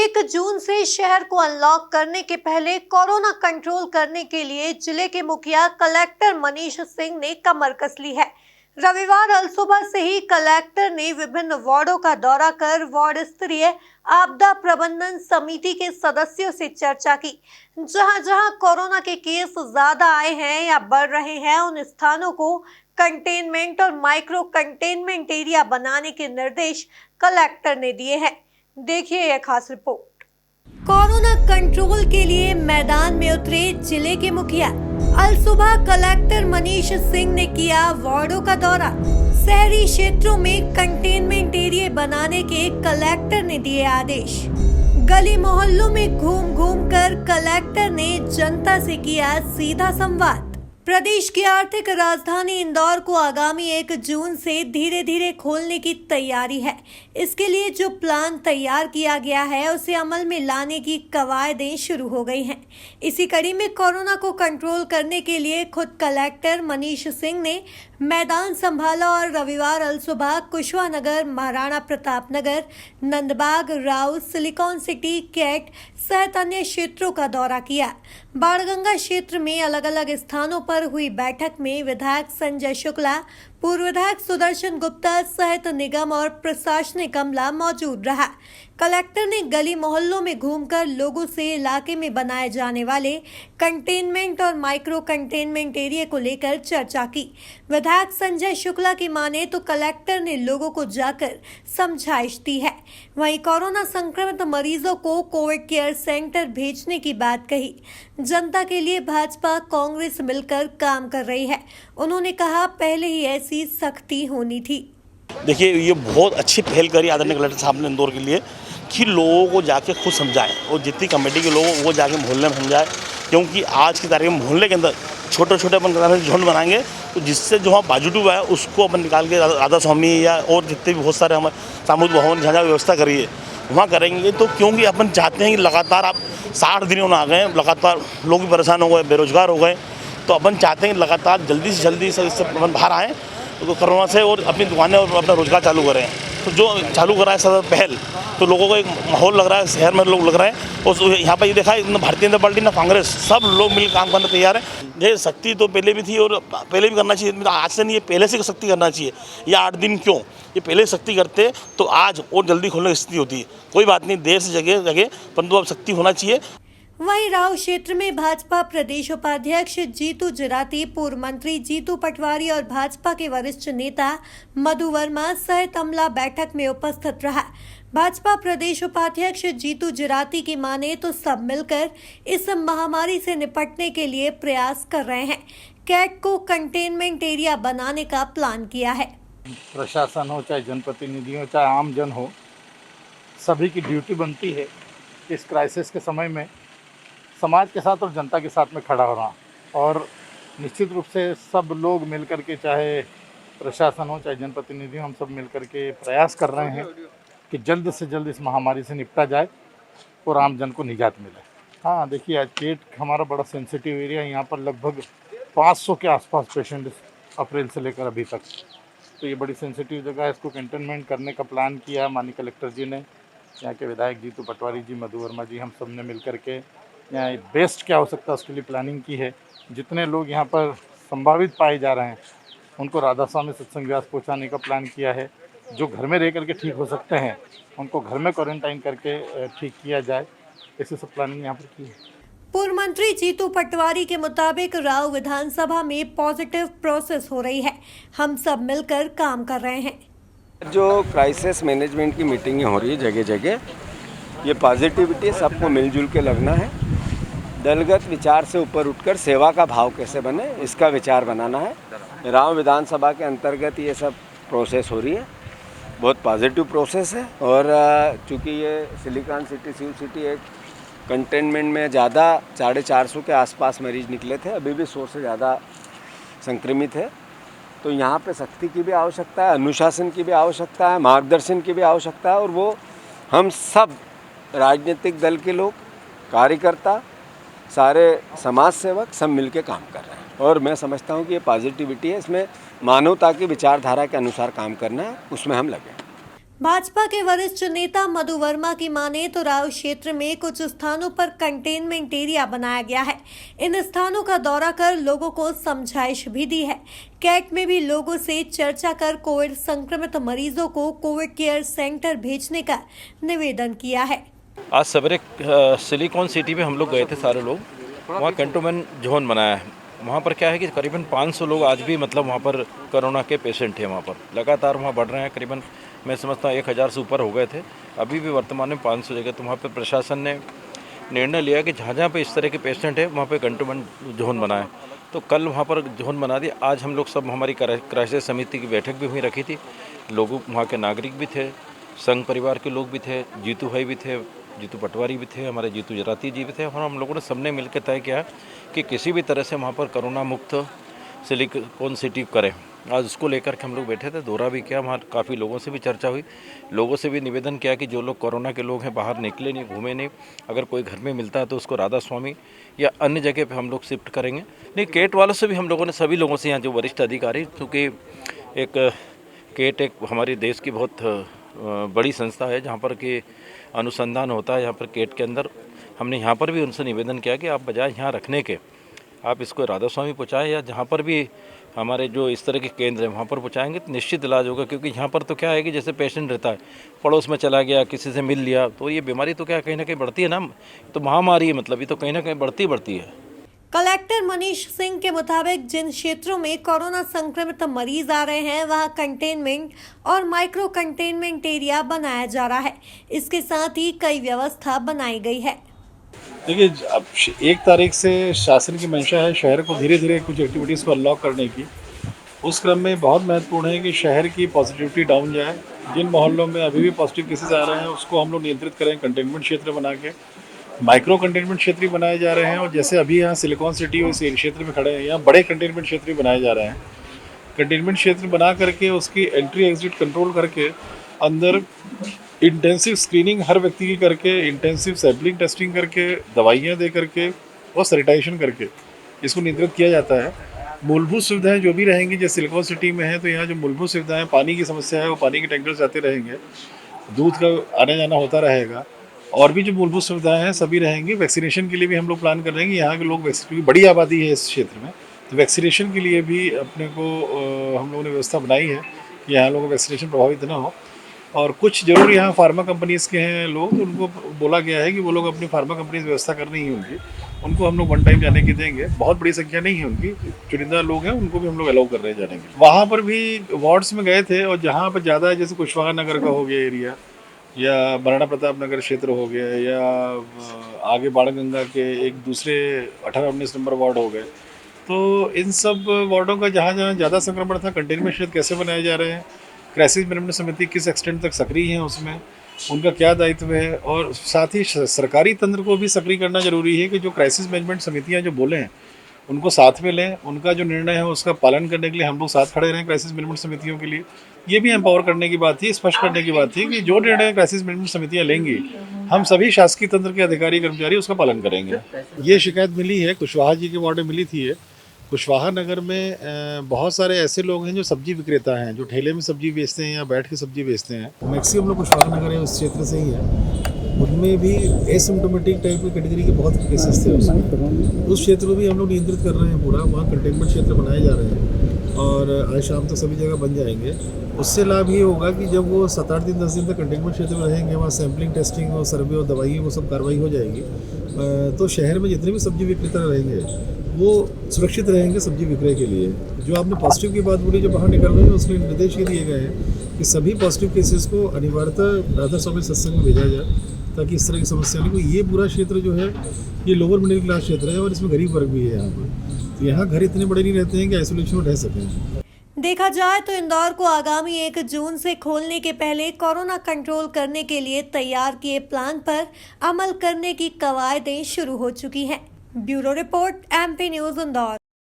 1 जून से शहर को अनलॉक करने के पहले कोरोना कंट्रोल करने के लिए जिले के मुखिया कलेक्टर मनीष सिंह ने कमर कस ली है। रविवार अलसुबह से ही कलेक्टर ने विभिन्न वार्डों का दौरा कर वार्ड स्तरीय आपदा प्रबंधन समिति के सदस्यों से चर्चा की। जहां जहां कोरोना के केस ज्यादा आए हैं या बढ़ रहे हैं, उन स्थानों को कंटेनमेंट और माइक्रो कंटेनमेंट एरिया बनाने के निर्देश कलेक्टर ने दिए हैं। देखिए यह खास रिपोर्ट। कोरोना कंट्रोल के लिए मैदान में उतरे जिले के मुखिया। अलसुबह कलेक्टर मनीष सिंह ने किया वार्डों का दौरा। शहरी क्षेत्रों में कंटेनमेंट एरिया बनाने के कलेक्टर ने दिए आदेश। गली मोहल्लों में घूम घूम कर कलेक्टर ने जनता से किया सीधा संवाद। प्रदेश की आर्थिक राजधानी इंदौर को आगामी 1 जून से धीरे धीरे खोलने की तैयारी है। इसके लिए जो प्लान तैयार किया गया है उसे अमल में लाने की कवायदें शुरू हो गई हैं। इसी कड़ी में कोरोना को कंट्रोल करने के लिए खुद कलेक्टर मनीष सिंह ने मैदान संभाला और रविवार अलसुबह Kushwanagar, Maharana Pratap Nagar, Nandbagh, Raut, silicon city, CAT सहित अन्य क्षेत्रों का दौरा किया। बाणगंगा क्षेत्र में अलग अलग स्थानों पर हुई बैठक में विधायक संजय शुक्ला, पूर्व विधायक सुदर्शन गुप्ता सहित निगम और प्रशासनिक अमला मौजूद रहा। कलेक्टर ने गली मोहल्लों में घूमकर लोगों से इलाके में बनाए जाने वाले कंटेनमेंट और माइक्रो कंटेनमेंट एरिया को लेकर चर्चा की। विधायक संजय शुक्ला की माने तो कलेक्टर ने लोगों को जाकर समझाइश दी है। वहीं कोरोना संक्रमित मरीजों को कोविड केयर सेंटर भेजने की बात कही। जनता के लिए भाजपा कांग्रेस मिलकर काम कर रही है। उन्होंने कहा, पहले ही ऐसी सख्ती होनी थी। देखिए, ये बहुत अच्छी पहल करी आदरणीय कलेक्टर साहब ने इंदौर के लिए कि लोगों को जाके खुद समझाएं और जितनी कमेटी के लोग वो जाके मोहल्ले में समझाएं, क्योंकि आज की तारीख में मोहल्ले के अंदर छोटे छोटे अपन झुंड बनाएंगे तो जिससे जो हम पॉजिटिव है उसको अपन निकाल के राधा स्वामी या और जितने भी बहुत सारे हमारे सामूहिक भवन जहाँ व्यवस्था करिए वहाँ करेंगे। तो क्योंकि अपन चाहते हैं कि लगातार आप 60 दिनों में आ गए, लगातार लोग भी परेशान हो गए, बेरोजगार हो गए, तो अपन चाहते हैं कि लगातार जल्दी से इससे अपन बाहर आएँ तो कोरोना से और अपनी दुकानें और अपना रोजगार चालू करें। तो जो चालू करा है सब पहल, तो लोगों को एक माहौल लग रहा है, शहर में लोग लग रहे हैं। और यहाँ पर ये देखा है, ना भारतीय जनता पार्टी ना कांग्रेस, सब लोग मिल काम करने तैयार है। ये सख्ती तो पहले भी थी और पहले भी करना चाहिए, आज से नहीं, ये पहले से सख्ती करना चाहिए। ये 8 दिन क्यों, ये पहले सख्ती करते तो आज और जल्दी खोलने की स्थिति होती है। कोई बात नहीं, देर से जगह परंतु अब सख्ती होना चाहिए। वहीं राव क्षेत्र में भाजपा प्रदेश उपाध्यक्ष जीतू जराती, पूर्व मंत्री जीतू पटवारी और भाजपा के वरिष्ठ नेता मधु वर्मा सहित अमला बैठक में उपस्थित रहा। भाजपा प्रदेश उपाध्यक्ष जीतू जराती की माने तो सब मिलकर इस महामारी से निपटने के लिए प्रयास कर रहे हैं। कैट को कंटेनमेंट एरिया बनाने का प्लान किया है। प्रशासन हो, चाहे जनप्रतिनिधि हो, चाहे आम जन हो, सभी की ड्यूटी बनती है इस क्राइसिस के समय में समाज के साथ और जनता के साथ में खड़ा होना। और निश्चित रूप से सब लोग मिलकर के, चाहे प्रशासन हो चाहे जनप्रतिनिधि हो, हम सब मिलकर के प्रयास कर रहे हैं कि जल्द से जल्द इस महामारी से निपटा जाए और आम जन को निजात मिले। हाँ, देखिए, आज पेट हमारा बड़ा सेंसिटिव एरिया है। यहाँ पर लगभग 500 के आसपास पेशेंट अप्रैल से लेकर अभी तक, तो ये बड़ी सेंसिटिव जगह है। इसको कंटेनमेंट करने का प्लान किया माननीय कलेक्टर जी ने, यहाँ के विधायक जीतू पटवारी जी, मधु वर्मा जी, हम सब ने मिल करके यहाँ बेस्ट क्या हो सकता है उसके लिए प्लानिंग की है। जितने लोग यहाँ पर संभावित पाए जा रहे हैं उनको राधा स्वामी सत्संग व्यास पहुँचाने का प्लान किया है। जो घर में रह करके ठीक हो सकते हैं उनको घर में क्वारंटाइन करके ठीक किया जाए, ऐसे सब प्लानिंग यहाँ पर की है। पूर्व मंत्री जीतू पटवारी के मुताबिक राव विधानसभा में पॉजिटिव प्रोसेस हो रही है, हम सब मिलकर काम कर रहे हैं। जो क्राइसिस मैनेजमेंट की मीटिंगें हो रही है जगह जगह, ये पॉजिटिविटी सबको मिलजुल के लगना है। दलगत विचार से ऊपर उठकर सेवा का भाव कैसे बने, इसका विचार बनाना है। राव विधानसभा के अंतर्गत ये सब प्रोसेस हो रही है, बहुत पॉजिटिव प्रोसेस है। और चूँकि ये सिलिकॉन सिटी, सिव सिटी एक कंटेनमेंट में ज़्यादा 450 के आसपास मरीज निकले थे, अभी भी 100 से ज़्यादा संक्रमित है। तो यहाँ पे सख्ती की भी आवश्यकता है, अनुशासन की भी आवश्यकता है, मार्गदर्शन की भी आवश्यकता है। और वो हम सब राजनीतिक दल के लोग, कार्यकर्ता, सारे समाज सेवक सब मिलके काम कर रहे हैं। और मैं समझता हूँ कि ये पॉजिटिविटी है, इसमें मानवता की विचारधारा के अनुसार काम करना है, उसमें हम लगे। भाजपा के वरिष्ठ नेता मधु वर्मा की माने तो राव क्षेत्र में कुछ स्थानों पर कंटेनमेंट एरिया बनाया गया है। इन स्थानों का दौरा कर लोगों को समझाइश भी दी है। कैट में भी लोगों से चर्चा कर कोविड संक्रमित मरीजों को कोविड केयर सेंटर भेजने का निवेदन किया है। आज सवेरे सिलिकॉन सिटी में हम लोग गए थे, सारे लोग वहाँ कंटेनमेंट जोन बनाया है। वहाँ पर क्या है कि करीबन 500 लोग आज भी मतलब वहाँ पर कोरोना के पेशेंट हैं। वहाँ पर लगातार वहाँ बढ़ रहे हैं, करीबन मैं समझता हूँ 1000 से ऊपर हो गए थे, अभी भी वर्तमान में 500 जगह। तो वहाँ पर प्रशासन ने निर्णय लिया कि जहाँ जहाँ पे इस तरह के पेशेंट है वहाँ पे कंटेनमेंट जोन बनाए। तो कल वहाँ पर जोन बना दिया। आज हम लोग सब, हमारी क्राइसिस समिति की बैठक भी हुई रखी थी। लोग वहाँ के नागरिक भी थे, संघ परिवार के लोग भी थे, जीतू भाई भी थे, जीतू पटवारी भी थे, हमारे जीतू जराती जी भी थे, और हम लोगों ने सबने मिलकर तय किया कि किसी भी तरह से वहाँ पर कोरोना मुक्त सिलिकॉन सिटी करें। आज उसको लेकर के हम लोग बैठे थे, दौरा भी किया, वहाँ काफ़ी लोगों से भी चर्चा हुई। लोगों से भी निवेदन किया कि जो लोग कोरोना के लोग हैं, बाहर निकले नहीं, घूमे नहीं, अगर कोई घर में मिलता है तो उसको राधा स्वामी या अन्य जगह पे हम लोग शिफ्ट करेंगे। नहीं, केट वालों से भी हम लोगों ने, सभी लोगों से, यहाँ जो वरिष्ठ अधिकारी, क्योंकि एक केट एक हमारे देश की बहुत बड़ी संस्था है जहाँ पर कि अनुसंधान होता है। यहाँ पर केट के अंदर हमने यहाँ पर भी उनसे निवेदन किया कि आप बजाय यहाँ रखने के, आप इसको राधा स्वामी पहुँचाएँ, या जहाँ पर भी हमारे जो इस तरह के केंद्र हैं वहाँ पर पहुँचाएंगे तो निश्चित इलाज होगा। क्योंकि यहाँ पर तो क्या है कि जैसे पेशेंट रहता है, पड़ोस में चला गया, किसी से मिल लिया, तो ये बीमारी तो क्या कहीं ना कहीं बढ़ती है ना, तो महामारी है, मतलब ये तो कहीं ना कहीं बढ़ती है। कलेक्टर मनीष सिंह के मुताबिक जिन क्षेत्रों में कोरोना संक्रमित मरीज आ रहे हैं वहां कंटेनमेंट और माइक्रो कंटेनमेंट एरिया बनाया जा रहा है। इसके साथ ही कई व्यवस्था बनाई गई है। देखिए, अब 1 तारीख से शासन की मंशा है शहर को धीरे धीरे कुछ एक्टिविटीज़ को अनलॉक करने की। उस क्रम में बहुत महत्वपूर्ण है कि शहर की पॉजिटिविटी डाउन जाए। जिन मोहल्लों में अभी भी पॉजिटिव केसेस आ रहे हैं उसको हम लोग नियंत्रित करें, कंटेनमेंट क्षेत्र बना के। माइक्रो कंटेनमेंट क्षेत्र भी बनाए जा रहे हैं, और जैसे अभी यहाँ सिलिकॉन सिटी और इस क्षेत्र में खड़े हैं, यहाँ बड़े कंटेनमेंट क्षेत्र भी बनाए जा रहे हैं। कंटेनमेंट क्षेत्र बना करके उसकी एंट्री एग्जिट कंट्रोल करके अंदर इंटेंसिव स्क्रीनिंग हर व्यक्ति की करके, इंटेंसिव सैम्पलिंग टेस्टिंग करके, दवाइयाँ दे करके और सैनिटाइजेशन करके इसको नियंत्रित किया जाता है। मूलभूत सुविधाएं जो भी रहेंगी, जैसे सिलिकॉन सिटी में है तो यहाँ जो मूलभूत सुविधाएं, पानी की समस्या है वो पानी के टैंकर्स आते रहेंगे, दूध का आने जाना होता रहेगा, और भी जो मूलभूत सुविधाएं हैं सभी रहेंगी। वैक्सीनेशन के लिए भी हम लोग प्लान कर रहे हैं कि यहाँ के लोग, क्योंकि बड़ी आबादी है इस क्षेत्र में, तो वैक्सीनेशन के लिए भी अपने को हम लोगों ने व्यवस्था बनाई है कि यहाँ लोगों का वैक्सीनेशन प्रभावित ना हो। और कुछ जरूर यहाँ फार्मा कंपनीज़ के हैं लोग, उनको बोला गया है कि वो लोग अपनी फार्मा कंपनीज व्यवस्था करनी ही उनकी, उनको हम लोग 1 टाइम जाने की देंगे। बहुत बड़ी संख्या नहीं है उनकी, चुनिंदा लोग हैं, उनको भी हम लोग अलाउ कर रहे हैं जाने के। वहाँ पर भी वार्ड्स में गए थे, और जहाँ पर ज़्यादा, जैसे कुशवाहा नगर का हो गया एरिया, या महाराणा प्रताप नगर क्षेत्र हो गया, या आगे बाणगंगा के एक दूसरे 18-19 नंबर वार्ड हो गए, तो इन सब वार्डों का जहाँ जहाँ ज़्यादा संक्रमण था, कंटेनमेंट क्षेत्र कैसे बनाए जा रहे हैं, क्राइसिस मैनेजमेंट समिति किस एक्सटेंट तक सक्रिय है उसमें, उनका क्या दायित्व है, और साथ ही सरकारी तंत्र को भी सक्रिय करना जरूरी है कि जो क्राइसिस मैनेजमेंट समितियाँ जो बोले हैं उनको साथ में लें, उनका जो निर्णय है उसका पालन करने के लिए हम लोग साथ खड़े रहें क्राइसिस मैनेजमेंट समितियों के लिए। ये भी एम्पावर करने की बात थी, स्पष्ट करने की बात थी कि जो निर्णय क्राइसिस मैनेजमेंट समितियाँ लेंगी, हम सभी शासकीय तंत्र के अधिकारी कर्मचारी उसका पालन करेंगे। ये शिकायत मिली है, कुशवाहा जी के वार्ड में मिली थी। कुशवाहा नगर में बहुत सारे ऐसे लोग हैं जो सब्जी विक्रेता हैं, जो ठेले में सब्जी बेचते हैं या बैठ के सब्जी बेचते हैं। मैक्सिमम लोग कुशवाहा नगर है उस क्षेत्र से ही है। उनमें भी एसिम्प्टोमेटिक टाइप की कैटेगरी के बहुत केसेस थे उसमें। उस क्षेत्र को भी हम लोग नियंत्रित कर रहे हैं पूरा, वहाँ कंटेनमेंट क्षेत्र बनाए जा रहे हैं, और आज शाम तक सभी जगह बन जाएंगे। उससे लाभ ये होगा कि जब वो 7-8 दिन 10 दिन तक कंटेनमेंट क्षेत्र में रहेंगे, वहाँ सैम्पलिंग, टेस्टिंग और सर्वे और दवाई वो सब कार्रवाई हो जाएगी, तो शहर में जितने भी सब्जी विक्रेता रहेंगे वो सुरक्षित रहेंगे सब्जी विक्रय के लिए। जो आपने पॉजिटिव की बात बोली, जो बाहर निकल रहे हैं, उसके निर्देश ये दिए गए हैं कि सभी पॉजिटिव केसेस को अनिवार्यतः राधा स्वामी सत्संग में भेजा जाए, ताकि इस तरह की समस्या नहीं। ये पूरा क्षेत्र जो है ये लोअर मिडिल क्लास क्षेत्र है, और इसमें गरीब वर्ग भी है यहाँ पर, तो यहाँ घर इतने बड़े नहीं रहते हैं कि आइसोलेशन में रह सकें। देखा जाए तो इंदौर को आगामी 1 जून से खोलने के पहले कोरोना कंट्रोल करने के लिए तैयार किए प्लान पर अमल करने की कवायदें शुरू हो चुकी हैं। Bureau report, MP news, Indore.